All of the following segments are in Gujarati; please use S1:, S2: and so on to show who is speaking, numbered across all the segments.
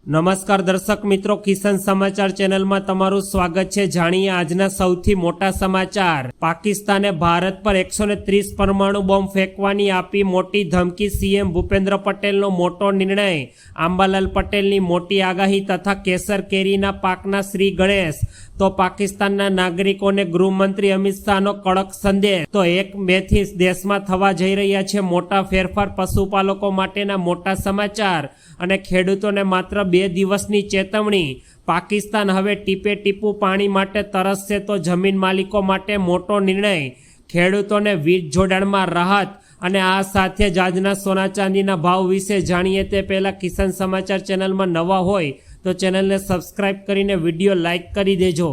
S1: નમસ્કાર દર્શક મિત્રો, કિસાન સમાચાર ચેનલમાં તમારું સ્વાગત છે। જાણીએ આજના સૌથી મોટા સમાચાર। પાકિસ્તાને ભારત પર 130 પરમાણુ બોમ્બ ફેંકવાની આપી મોટી ધમકી। સીએમ ભૂપેન્દ્ર પટેલનો મોટો નિર્ણય, આંબાલાલ પટેલની મોટી આગાહી તથા કેસર કેરીના પાકના શ્રી ગણેશ। તો પાકિસ્તાનના નાગરિકોને ગૃહમંત્રી અમિત શાહનો કડક સંદેશ। તો 1 મેથી દેશમાં થવા જઈ રહ્યા છે મોટા ફેરફાર। પશુપાલકો માટેના મોટા સમાચાર અને ખેડૂતોને માત્ર 2 દિવસની ચેતવણી। પાકિસ્તાન હવે ટીપે ટીપું પાણી માટે તરસશે તો જમીન માલિકો માટે મોટો નિર્ણય। ખેડૂતોને વીજ જોડાણમાં રાહત। અને આ સાથે જ આજના સોના ચાંદીના ભાવ વિશે જાણીએ તે પહેલાં કિસાન સમાચાર ચેનલમાં નવા હોય તો ચેનલને સબસ્ક્રાઇબ કરીને વિડીયો લાઇક કરી દેજો।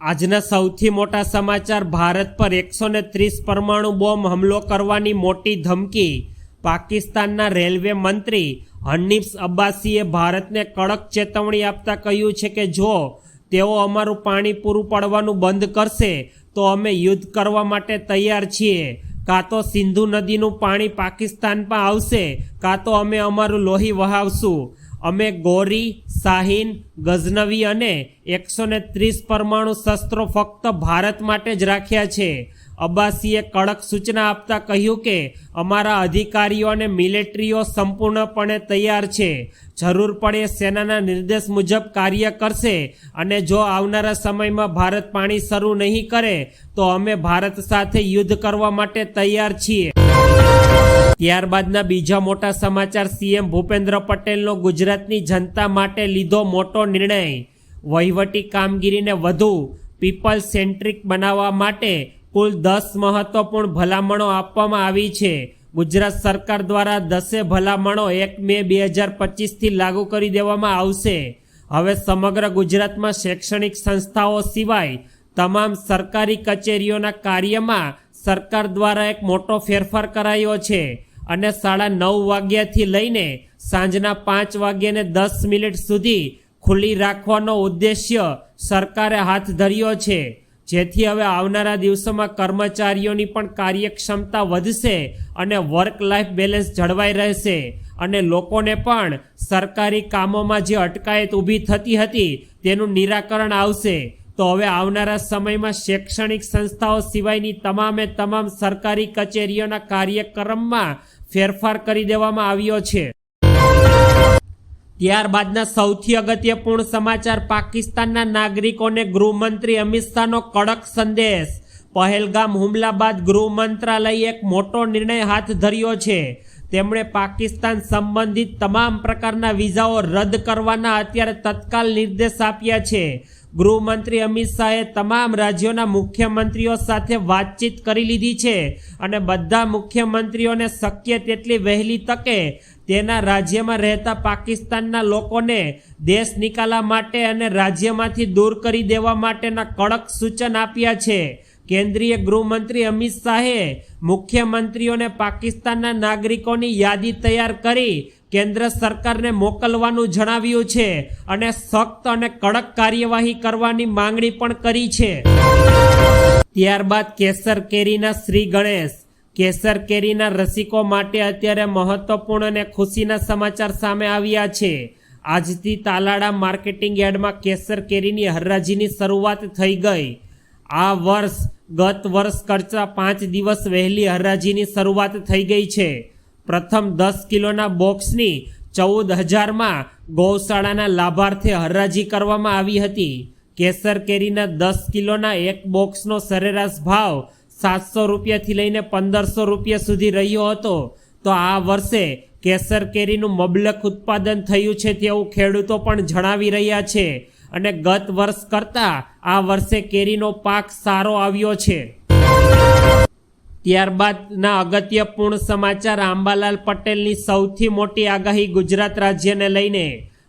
S1: આજના સૌથી મોટા સમાચાર, ભારત પર 130 પરમાણુ બોમ્બ હુમલો કરવાની મોટી ધમકી। પાકિસ્તાનના રેલવે મંત્રી હનીફ અબ્બાસીએ ભારતને કડક ચેતવણી આપતા કહ્યું છે કે જો તેઓ અમારું પાણી પૂરું પાડવાનું બંધ કરશે તો અમે યુદ્ધ કરવા માટે તૈયાર છીએ। કાં તો સિંધુ નદીનું પાણી પાકિસ્તાનમાં આવશે, કાં તો અમે અમારું લોહી વહાવશું। અમે ગોરી, શાહીન, ગઝનવી અને 130 પરમાણુ શસ્ત્રો ફક્ત ભારત માટે જ રાખ્યા છે। અબ્બાસીએ કડક સૂચના આપતા કહ્યું કે અમારા અધિકારીઓ અને મિલિટરીઓ સંપૂર્ણપણે તૈયાર છે, જરૂર પડે સેનાના નિર્દેશ મુજબ કાર્ય કરશે અને જો આવનારા સમયમાં ભારત પાણી શરૂ નહીં કરે તો અમે ભારત સાથે યુદ્ધ કરવા માટે તૈયાર છીએ। ત્યારબાદના બીજા મોટા સમાચાર, સીએમ ભૂપેન્દ્ર પટેલનો ગુજરાતની જનતા માટે લીધો મોટો નિર્ણય। વહીવટી કામગીરીને વધુ પીપલ સેન્ટ્રિક બનાવવા માટે કુલ 10 મહત્વપૂર્ણ ભલામણો આપવામાં આવી છે। ગુજરાત સરકાર દ્વારા 10 ભલામણો 1 મે 2025થી લાગુ કરી દેવામાં આવશે। હવે સમગ્ર ગુજરાતમાં શૈક્ષણિક સંસ્થાઓ સિવાય તમામ સરકારી કચેરીઓના કાર્યમાં સરકાર દ્વારા એક મોટો ફેરફાર કરાયો છે અને 9:30 વાગ્યાથી લઈને સાંજના 5 વાગ્યાને 10 મિનિટ સુધી ખુલ્લી રાખવાનો ઉદ્દેશ્ય સરકારે હાથ ધર્યો છે, જેથી હવે આવનારા દિવસોમાં કર્મચારીઓની પણ કાર્યક્ષમતા વધશે અને વર્ક લાઈફ બેલેન્સ જળવાઈ રહેશે અને લોકોને પણ સરકારી કામોમાં જે અટકાયત ઊભી થતી હતી તેનું નિરાકરણ આવશે। તો હવે આવનારા સમયમાં શૈક્ષણિક સંસ્થાઓ સિવાયની તમામે તમામ સરકારી કચેરીઓના કાર્યક્રમમાં ફેરફાર કરી દેવામાં આવ્યો છે। ત્યારબાદના સૌથી અગત્યપૂર્ણ સમાચાર, પાકિસ્તાનના નાગરિકોને ગૃહમંત્રી અમિત શાહનો કડક સંદેશ। પહેલગામ હુમલા બાદ ગૃહ મંત્રાલયે એક મોટો નિર્ણય હાથ ધર્યો છે। તેમણે પાકિસ્તાન સંબંધિત તમામ પ્રકારના વિઝાઓ રદ કરવાના અત્યારે તત્કાલ નિર્દેશ આપ્યા છે। ગૃહમંત્રી અમિત શાહે તમામ રાજ્યોના મુખ્યમંત્રીઓ સાથે વાતચીત કરી લીધી છે અને બધા મુખ્યમંત્રીઓને શક્ય તેટલી વહેલી તકે તેના રાજ્યમાં રહેતા પાકિસ્તાનના લોકોને દેશ નિકાલા માટે અને રાજ્યમાંથી દૂર કરી દેવા માટેના કડક સૂચન આપ્યા છે। કેન્દ્રીય ગૃહમંત્રી અમિત શાહે મુખ્યમંત્રીઓને પાકિસ્તાનના નાગરિકોની યાદી તૈયાર કરી કેન્દ્ર સરકારને મોકલવાનું જણાવ્યું છે અને સખ્ત અને કડક કાર્યવાહી કરવાની માંગણી પણ કરી છે। ત્યારબાદ કેસર કેરીના શ્રી ગણેશ। કેસર કેરીના રસિકો માટે અત્યારે મહત્વપૂર્ણ અને ખુશીના સમાચાર સામે આવ્યા છે। આજથી તાલાળા માર્કેટિંગ યાર્ડમાં કેસર કેરીની હરાજીની શરૂઆત થઈ ગઈ। આ વર્ષ ગત વર્ષ કરતાં 5 દિવસ વહેલી હરાજીની શરૂઆત થઈ ગઈ છે। પ્રથમ 10 કિલોના બોક્સની 14,000માં ગૌશાળાના લાભાર્થે હરાજી કરવામાં આવી હતી। કેસર કેરીના 10 કિલોના એક બોક્સનો સરેરાશ ભાવ 700 રૂપિયાથી લઈને 1500 રૂપિયા સુધી રહ્યો હતો। તો આ વર્ષે કેસર કેરીનું મબલક ઉત્પાદન થયું છે તેવું ખેડૂતો પણ જણાવી રહ્યા છે અને ગત વર્ષ કરતાં આ વર્ષે કેરીનો પાક સારો આવ્યો છે। ત્યારબાદના અગત્યપૂર્ણ સમાચાર, આંબાલાલ પટેલની સૌથી મોટી આગાહી ગુજરાત રાજ્યને લઈને।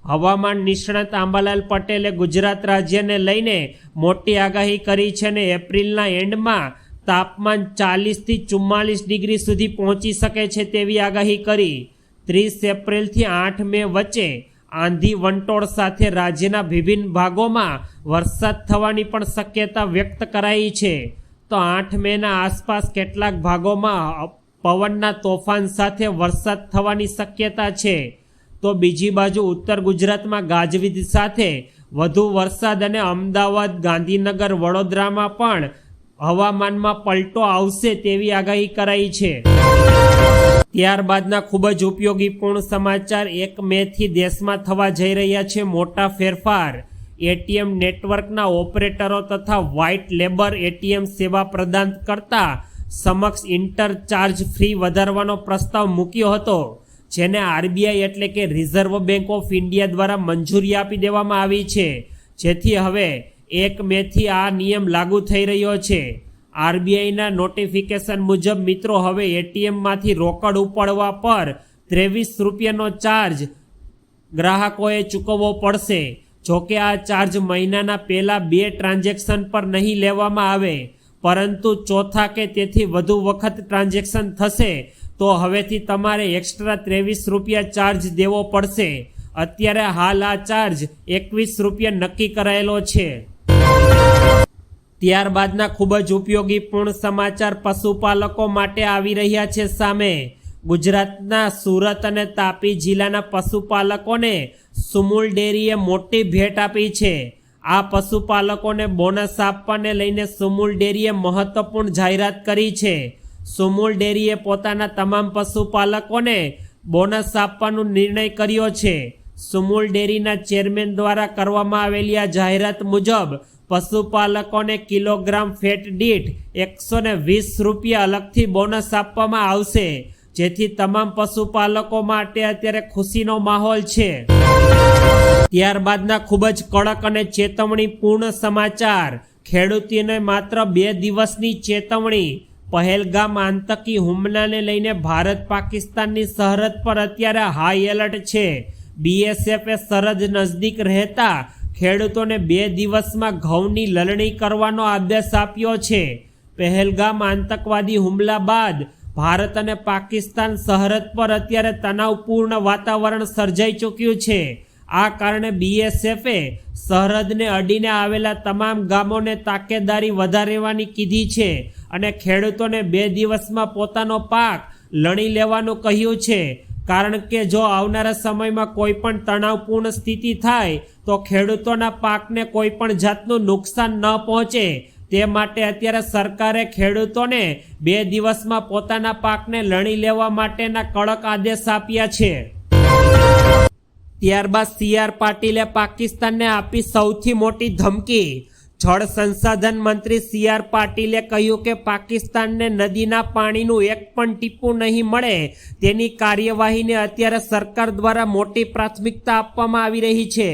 S1: હવામાન નિષ્ણાત આંબાલાલ પટેલે ગુજરાત રાજ્યને લઈને મોટી આગાહી કરી છે અને એપ્રિલના એન્ડમાં તાપમાન 40થી 44 ડિગ્રી સુધી પહોંચી શકે છે તેવી આગાહી કરી। 30 એપ્રિલથી 8 મે વચ્ચે આંધી વંટોળ સાથે રાજ્યના વિભિન્ન ભાગોમાં વરસાદ થવાની પણ શક્યતા વ્યક્ત કરાઈ છે। તો 8 મેના આસપાસ કેટલાક ભાગોમાં પવનના તોફાન સાથે વરસાદ થવાની શક્યતા છે। તો બીજી બાજુ ઉત્તર ગુજરાતમાં ગાજવીજ સાથે વધુ વરસાદ અને અમદાવાદ, ગાંધીનગર, વડોદરામાં પણ હવામાનમાં પલટો આવશે તેવી આગાહી કરાઈ છે। ત્યારબાદના ખૂબ જ ઉપયોગીપૂર્ણ સમાચાર, 1 મે થી દેશમાં થવા જઈ રહ્યા છે મોટા ફેરફાર। એટીએમ નેટવર્કના ઓપરેટરો તથા વ્હાઇટ લેબર એટીએમ સેવા પ્રદાન કરતા સમક્ષ ઇન્ટરચાર્જ ફી વધારવાનો પ્રસ્તાવ મૂક્યો હતો, જેને આરબીઆઈ એટલે કે રિઝર્વ બેંક ઓફ ઇન્ડિયા દ્વારા મંજૂરી આપી દેવામાં આવી છે, જેથી હવે 1 મે થી આ નિયમ લાગુ થઈ રહ્યો છે। આરબીઆઈના નોટિફિકેશન મુજબ મિત્રો હવે એટીએમમાંથી રોકડ ઉપાડવા પર 23 રૂપિયાનો ચાર્જ ગ્રાહકોએ ચૂકવવો પડશે। જોકે આ ચાર્જ મહિનાના પહેલા 2 ટ્રાન્ઝેક્શન પર નહીં લેવામાં આવે, પરંતુ ચોથા કે તેથી વધુ વખત ટ્રાન્ઝેક્શન થશે તો હવેથી તમારે એક્સ્ટ્રા 23 રૂપિયા ચાર્જ દેવો પડશે। અત્યારે હાલ આ ચાર્જ 21 રૂપિયા નક્કી કરાયેલો છે। ત્યારબાદના ખૂબ જ ઉપયોગીપૂર્ણ સમાચાર પશુપાલકો માટે આવી રહ્યા છે સામે। ગુજરાતના સુરત અને તાપી જિલ્લાના પશુપાલકોને સુમુલ ડેરીએ મોટી ભેટ આપી છે। આ પશુપાલકોને બોનસ આપવાને લઈને સુમુલ ડેરીએ મહત્વપૂર્ણ જાહેરાત કરી છે। સુમુલ ડેરીએ પોતાના તમામ પશુપાલકોને બોનસ આપવાનો નિર્ણય કર્યો છે। સુમુલ ડેરીના ચેરમેન દ્વારા કરવામાં આવેલી આ જાહેરાત મુજબ પશુપાલકોને કિલોગ્રામ ફેટ દીઠ 120 રૂપિયા અલગથી બોનસ આપવામાં આવશે, જેથી તમામ પશુપાલકો માટે અત્યારે ખુશીનો માહોલ છે। ત્યારબાદના ખૂબ જ કડક અને ચેતવણીપૂર્ણ સમાચાર, ખેડૂતોને માત્ર 2 દિવસની ચેતવણી। પહેલગામ આતંકી હુમલાને લઈને ભારત પાકિસ્તાનની સરહદ પર અત્યારે હાઈ એલર્ટ છે। બીએસએફે સરહદ નજદીક રહેતા ખેડૂતોને 2 દિવસમાં ઘઉંની લણણી કરવાનો આદેશ આપ્યો છે। પહેલગામ આતંકવાદી હુમલા બાદ ભારત અને પાકિસ્તાન સરહદ પર અત્યારે તણાવપૂર્ણ વાતાવરણ સર્જાઈ ચૂક્યું છે। આ કારણે બીએસએફે સરહદને અડીને આવેલા તમામ ગામોને તાકેદારી વધારવાની કીધી છે અને ખેડૂતોને 2 દિવસમાં પોતાનો પાક લણી લેવાનું કહ્યું છે, કારણ કે જો આવનારા સમયમાં કોઈ પણ તણાવપૂર્ણ સ્થિતિ થાય તો ખેડૂતોના પાકને કોઈ પણ જાતનું નુકસાન ન પહોંચે તે માટે અત્યારે સરકારે ખેડૂતોને 2 દિવસમાં પોતાના પાકને લણી લેવા માટેના કડક આદેશ આપ્યા છે। ત્યારબાદ CR પાટીલે પાકિસ્તાનને આપી સૌથી મોટી ધમકી। જળ સંસાધન મંત્રી CR પાટીલે કહ્યું કે પાકિસ્તાનને નદીના પાણીનું એક પણ ટીપું નહીં મળે તેની કાર્યવાહીને અત્યારે સરકાર દ્વારા મોટી પ્રાથમિકતા આપવામાં આવી રહી છે।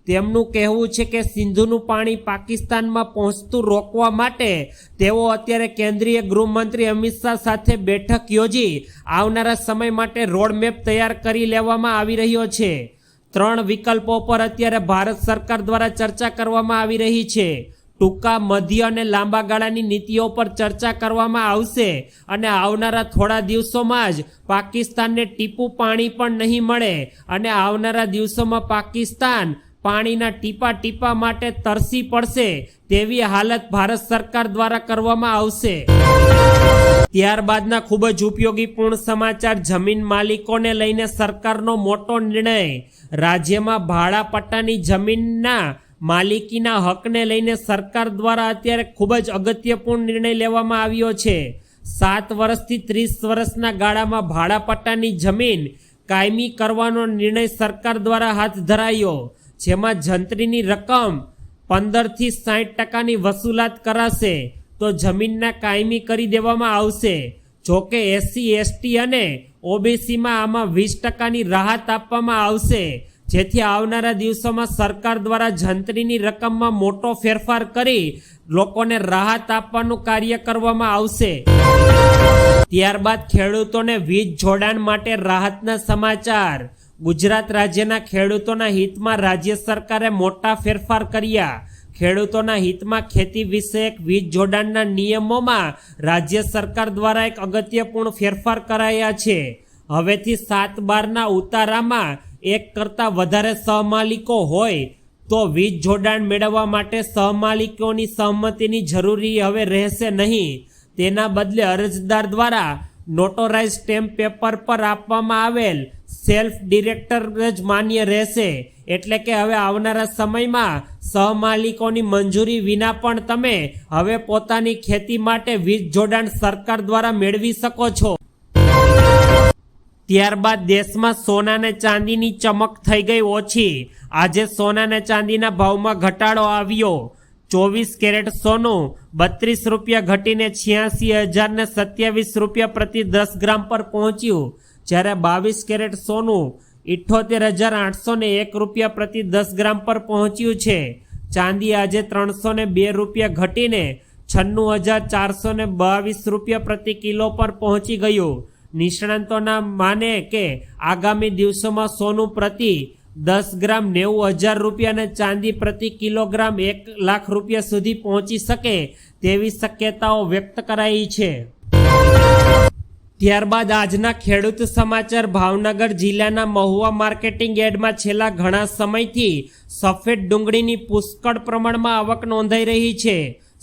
S1: તેમનું કહેવું છે કે સિંધુનું પાણી પાકિસ્તાનમાં પહોંચતું રોકવા માટે તેઓ અત્યારે કેન્દ્રીય ગૃહમંત્રી અમિત શાહ સાથે બેઠક યોજી આવનારા સમય માટે રોડમેપ તૈયાર કરી લેવામાં આવી રહ્યો છે। 3 વિકલ્પો પર અત્યારે ભારત સરકાર દ્વારા ચર્ચા કરવામાં આવી રહી છે। ટૂંકા, મધ્ય અને લાંબા ગાળાની નીતિઓ પર ચર્ચા કરવામાં આવશે અને આવનારા થોડા દિવસોમાં જ પાકિસ્તાનને ટીપું પાણી પણ નહીં મળે અને આવનારા દિવસોમાં પાકિસ્તાન પાણીના ટીપા માટે તરસી પડશે તેવી હાલત ભારત સરકાર દ્વારા કરવામાં આવશે। ત્યારબાદના ખૂબ જ ઉપયોગીપૂર્ણ સમાચાર, જમીન માલિકોને લઈને સરકારનો મોટો નિર્ણય। રાજ્યમાં ભાડા પટ્ટાની જમીનના માલિકીના હકને લઈને સરકાર દ્વારા અત્યારે ખૂબ જ અગત્યપૂર્ણ નિર્ણય લેવામાં આવ્યો છે। 7 વર્ષથી 30 વર્ષના ગાળામાં ભાડા પટ્ટાની જમીન કાયમી કરવાનો નિર્ણય સરકાર દ્વારા હાથ ધરાયો, જેમાં જંત્રીની રકમ 15 થી 60% વસૂલાત કરાશે તો જમીનના કાયમી કરી દેવામાં આવશે। જોકે SC, ST અને OBCમાં આમાં 20%ની રાહત આપવામાં આવશે, જેથી આવનારા દિવસોમાં સરકાર દ્વારા જંત્રીની રકમમાં મોટો ફેરફાર કરી લોકોને રાહત આપવાનું કાર્ય કરવામાં આવશે। ત્યારબાદ ખેડૂતોને વીજ જોડાણ માટે રાહતના સમાચાર। ગુજરાત રાજ્યના ખેડૂતોના હિતમાં રાજ્ય સરકારે મોટા ફેરફાર કર્યા। ખેડૂતોના હિતમાં ખેતી વિષયક વીજ જોડાણના નિયમોમાં રાજ્ય સરકાર દ્વારા એક અગત્યપૂર્ણ ફેરફાર કરાયા છે। હવેથી 7/12ના ઉતારામાં 1 કરતાં વધારે સહમાલિકો હોય તો વીજ જોડાણ મેળવવા માટે સહમાલિકોની સહમતિની જરૂરી હવે રહેશે નહીં। તેના બદલે અરજદાર દ્વારા નોટોરાઇઝ સ્ટેમ્પ પેપર પર આપવામાં આવેલ સેલ્ફ ડિરેક્ટર જ માન્ય રહેશે, એટલે કે હવે આવનારા સમયમાં સહમાલિકોની મંજૂરી વિના પણ તમે હવે પોતાની ખેતી માટે વીજ જોડાણ સરકાર દ્વારા મેળવી શકો છો. ત્યારબાદ દેશમાં સોના અને ચાંદીની ચમક થઈ ગઈ ઓછી. આજે સોના અને ચાંદીના ભાવમાં ઘટાડો આવ્યો. 24 કેરેટ સોનું 32 રૂપિયા ઘટીને 86,027 રૂપિયા પ્રતિ 10 ગ્રામ પર પહોંચ્યું, જ્યારે 22 કેરેટ સોનું 78,801 રૂપિયા પ્રતિ 10 ગ્રામ પર પહોંચ્યું છે. ચાંદી આજે 302 રૂપિયા ઘટીને 96,422 રૂપિયા પ્રતિ કિલો પર પહોંચી ગયું. નિષ્ણાંતોના માને કે આગામી દિવસોમાં સોનું પ્રતિ 10 ગ્રામ 90,000 રૂપિયા અને ચાંદી પ્રતિ કિલોગ્રામ 1 લાખ રૂપિયા સુધી પહોંચી શકે તેવી શક્યતાઓ વ્યક્ત કરાઈ છે. ત્યારબાદ આજના ખેડૂત સમાચાર. ભાવનગર જિલ્લાના મહુવા માર્કેટિંગ યાર્ડમાં છેલ્લા ઘણા સમયથી સફેદ ડુંગળીની પુષ્કળ પ્રમાણમાં આવક નોંધાઈ રહી છે.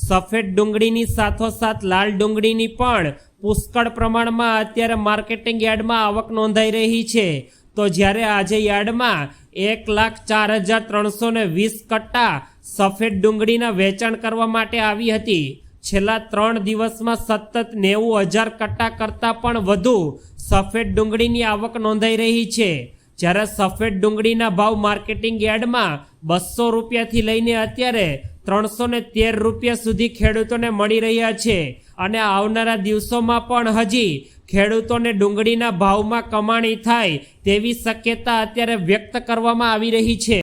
S1: સફેદ ડુંગળીની સાથોસાથ લાલ ડુંગળીની પણ પુષ્કળ પ્રમાણમાં અત્યારે માર્કેટિંગ યાર્ડમાં આવક નોંધાઈ રહી છે. તો જ્યારે આજે યાર્ડમાં 1,04,320 કટ્ટા સફેદ ડુંગળીના વેચાણ કરવા માટે આવી હતી. છેલ્લા 3 દિવસમાં સતત 90,000 કટ્ટા કરતાં પણ વધુ સફેદ ડુંગળીની આવક નોંધાઈ રહી છે. જ્યારે સફેદ ડુંગળીના ભાવ માર્કેટિંગ યાર્ડમાં 200 રૂપિયાથી લઈને અત્યારે 313 રૂપિયા સુધી ખેડૂતોને મળી રહ્યા છે. અને આવનારા દિવસોમાં પણ હજી ખેડૂતોને ડુંગળીના ભાવમાં કમાણી થાય તેવી શક્યતા અત્યારે વ્યક્ત કરવામાં આવી રહી છે.